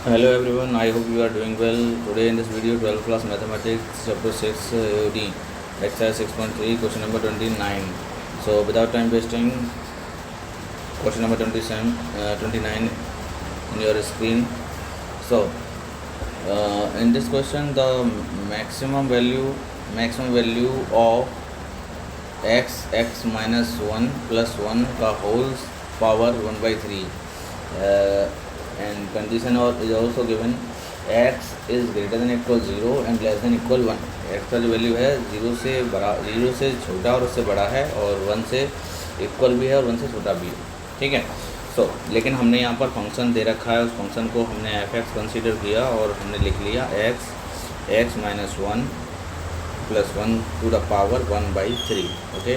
Hello everyone, I hope you are doing well. Today in this video 12th class mathematics chapter 6 AOD exercise 6.3 question number 29. So without time wasting, question number 29 in your screen. So in this question the maximum value of x minus 1 plus 1 का whole power 1/3 and condition is also given x is greater than equal 0 and less than equal 1. x का जो value है 0 से छोटा और उससे बड़ा है और 1 से इक्वल भी है और 1 से छोटा भी है. ठीक है. सो लेकिन हमने यहाँ पर फंक्शन दे रखा है, उस फंक्शन को हमने f(x) कंसीडर किया और हमने लिख लिया x minus 1 plus 1 to the power 1/3. Okay.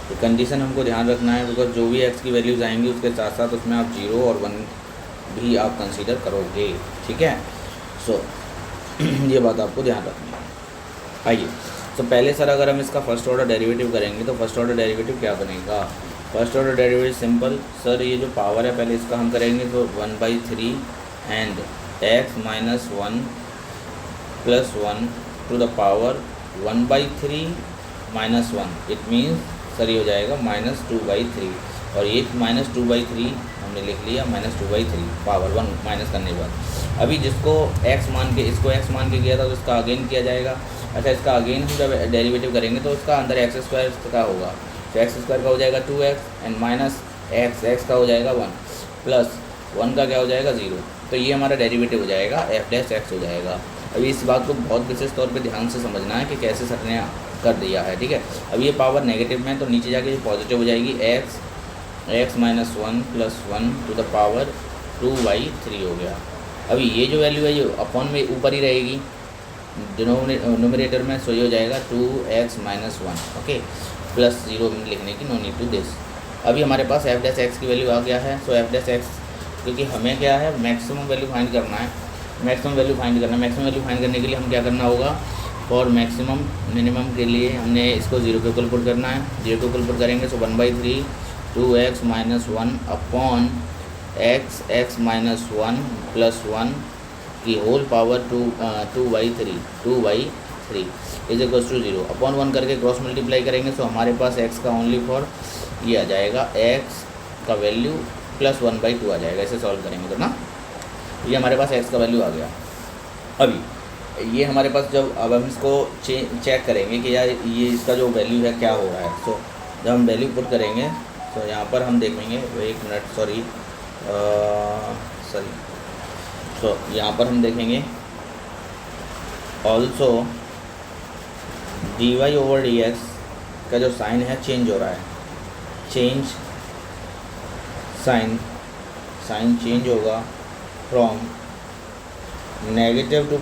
तो कंडीशन हमको ध्यान रखना है बिकॉज जो भी x की वैल्यूज़ आएंगी उसके साथ साथ उसमें आप 0 और 1 भी आप कंसीडर करोगे. ठीक है. सो ये बात आपको ध्यान रखनी है. आइए. तो पहले सर अगर हम इसका फर्स्ट ऑर्डर डेरिवेटिव करेंगे तो फर्स्ट ऑर्डर डेरिवेटिव क्या बनेगा? First order derivative simple sir, ये जो पावर है पहले इसका हम करेंगे तो 1/3 and x minus 1 plus 1 to the power 1/3 minus 1. It means sir ये हो जाएगा -2/3 और ये -2/3 हमने लिख लिया -2/3 पावर 1 माइनस करने के बाद. अभी जिसको x मान के इसको x मान के किया था तो इसका अगेन किया जाएगा. अच्छा, इसका अगेन हम जब डेरिवेटिव करेंगे तो इसका अंदर x² का होगा तो x² का हो जाएगा 2x एंड माइनस x का हो जाएगा 1 प्लस 1 का क्या हो जाएगा 0. तो ये हमारा डेरिवेटिव हो जाएगा f(x) हो जाएगा. अभी इस बात को बहुत विशेष तौर पे ध्यान से समझना है कि कैसे सर ने कर दिया है. ठीक है. अब ये पावर नेगेटिव में तो नीचे जाके पॉजिटिव हो जाएगी. x minus 1 plus 1 to the power 2/3 हो गया. अभी ये जो वैल्यू है ये अपॉन में ऊपर ही रहेगी डिनोमिनेटर में, सो ये हो जाएगा 2x माइनस 1. ओके. प्लस 0 लिखने की नो नीड टू दिस. अभी हमारे पास f(x) की वैल्यू आ गया है. सो f(x) क्योंकि हमें क्या है मैक्सिमम वैल्यू फाइंड करना है. मैक्सिमम वैल्यू फाइंड करने के लिए हम क्या करना होगा? फॉर मैक्सिमम मिनिमम के लिए हमने इसको 0 के इक्वल पुट करना है. 0 के इक्वल पुट करेंगे so 1/3 2x minus 1 upon x minus 1 plus 1 की whole power 2/3 is equals to 0 upon 1 करके क्रॉस मल्टीप्लाई करेंगे सो हमारे पास x का ओनली फॉर ये आ जाएगा x का वैल्यू प्लस 1/2 आ जाएगा. इसे सॉल्व करेंगे तो ना ये हमारे पास x का वैल्यू आ गया. अभी ये हमारे पास जब अब हम इसको चेक करेंगे कि यार ये इसका जो वैल्यू है क्या हो रहा है. सो जब हम वैल्यू पुट करेंगे तो यहाँ पर हम देखेंगे एक मिनट सॉरी तो यहाँ पर हम देखेंगे ऑल्सो dy/dx का जो साइन है चेंज हो रहा है. चेंज साइन चेंज होगा from negative to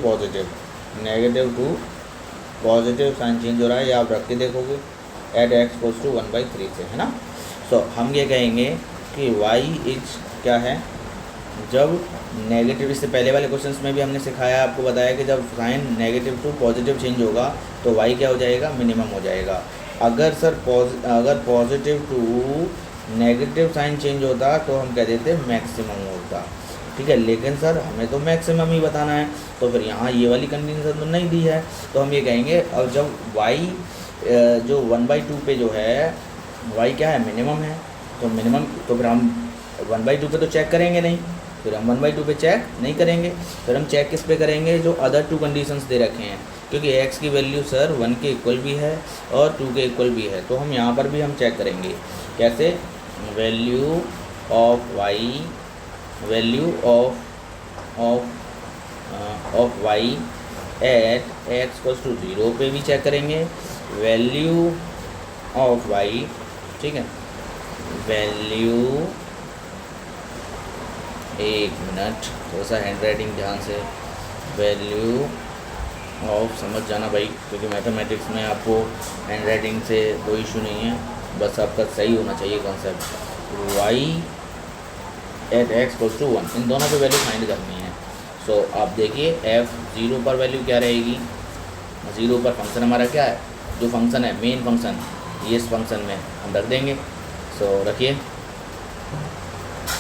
positive sign change हो रहा है. ये आप रख के देखोगे एट x गोज़ टू 1/3 से, है ना. सो हम ये कहेंगे कि y इज क्या है जब नेगेटिव, इससे पहले वाले क्वेश्चंस में भी हमने सिखाया, आपको बताया कि जब sign negative to positive change होगा तो y क्या हो जाएगा? मिनिमम हो जाएगा. अगर सर अगर positive to negative sign change होता तो हम कह देते मैक्सिमम होता. ठीक है. लेकिन सर हमें तो मैक्सिमम ही बताना है तो फिर यहाँ ये वाली कंडीशन तो नहीं दी है तो हम ये कहेंगे अब जब y जो 1/2 पे जो है y क्या है? मिनिमम है. तो मिनिमम तो फिर हम 1/2 पे तो चेक करेंगे नहीं, फिर हम 1/2 पे चेक नहीं करेंगे. फिर हम चेक किस पे करेंगे? जो अदर 2 कंडीशंस दे रखे हैं, क्योंकि x की वैल्यू सर 1 के इक्वल भी है और 2 के इक्वल भी है. तो हम यहाँ पर भी हम चेक करेंगे. कैसे? Value of y at x equals to 0 पे भी चेक करेंगे. वैल्यू ऑफ y, ठीक है, वैल्यू, एक मिनट थोड़ा सा हैंड राइटिंग ध्यान से, वैल्यू ऑफ, समझ जाना भाई क्योंकि मैथमेटिक्स में आपको हैंड राइटिंग से कोई इशू नहीं है, बस आपका सही होना चाहिए concept. y at x equals to 1, इन दोनों पे वैल्यू फाइंड करनी है. सो आप देखिए f0 पर वैल्यू क्या रहेगी? 0 पर फंक्शन हमारा क्या है? जो फंक्शन है मेन फंक्शन, ये इस फंक्शन में हम रख देंगे. सो रखिए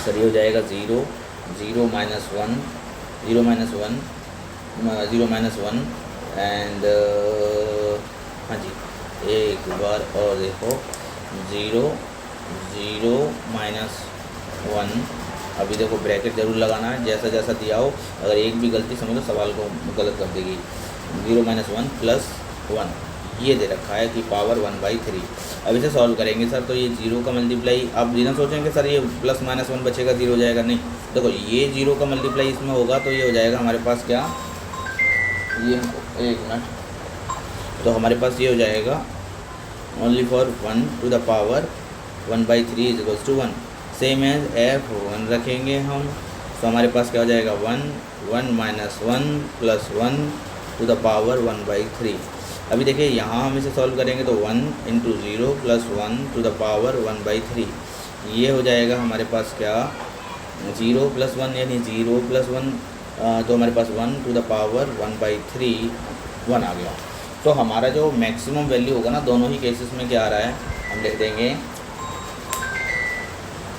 सर, ये हो जाएगा 0 माइनस 1 0 माइनस वन एंड हाँ जी, एक बार और देखो 0 माइनस वन। अभी देखो ब्रैकेट ज़रूर लगाना है, जैसा जैसा दिया हो, अगर एक भी गलती समझो सवाल को गलत कर देगी। 0 माइनस वन प्लस वन ये दे रखा है कि पावर 1/3। अब इसे सॉल्व करेंगे सर, तो ये 0 का मल्टीप्लाई, आप बिना सोचेंगे सर ये प्लस माइनस वन बचेगा 0 हो जाएगा, नहीं। देखो ये 0 का मल्टीप्लाई इसमें होगा तो ये हो जाएगा हमारे पास क्या, ये एक मिनट, तो हमारे पास ये हो जाएगा only for 1 to the power 1/3 is equals to 1। Same as f1 रखेंगे हम, तो हमारे पास क्या हो जाएगा 1 minus one plus 1 to the power 1/3। अभी देखिए यहाँ हम इसे सॉल्व करेंगे तो 1 into 0 plus 1 to the power 1/3, ये हो जाएगा हमारे पास क्या 0 प्लस 1 यानी 0 प्लस 1, तो हमारे पास 1 टू द पावर 1/3 1 आ गया। तो हमारा जो मैक्सिमम वैल्यू होगा ना दोनों ही केसेस में क्या आ रहा है, हम लिख देंगे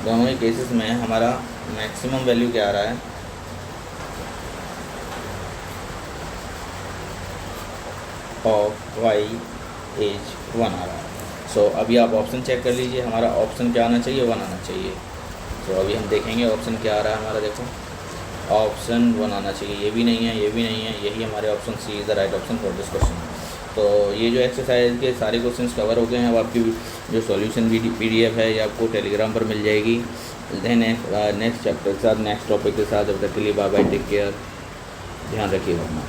दोनों ही केसेस में हमारा मैक्सिमम वैल्यू क्या आ रहा है, ऑफ y इज 1 आ रहा है। सो अभी आप ऑप्शन चेक कर लीजिए, हमारा ऑप्शन क्या आना चाहिए, 1 आना चाहिए। तो अभी हम देखेंगे ऑप्शन क्या आ रहा है हमारा, देखो ऑप्शन 1 आना चाहिए, ये भी नहीं है, ये भी नहीं है, यही हमारे option C is the right option for this question. तो ये जो एक्सरसाइज के सारे क्वेश्चंस कवर हो गए हैं, अब आपकी जो सॉल्यूशन PDF है ये आपको टेलीग्राम पर मिल जाएगी। नेक्स्ट चैप्टर के साथ, नेक्स्ट टॉपिक के साथ, जब तक के लिए बाय बाय, टेक केयर, ध्यान रखिएगा अपना।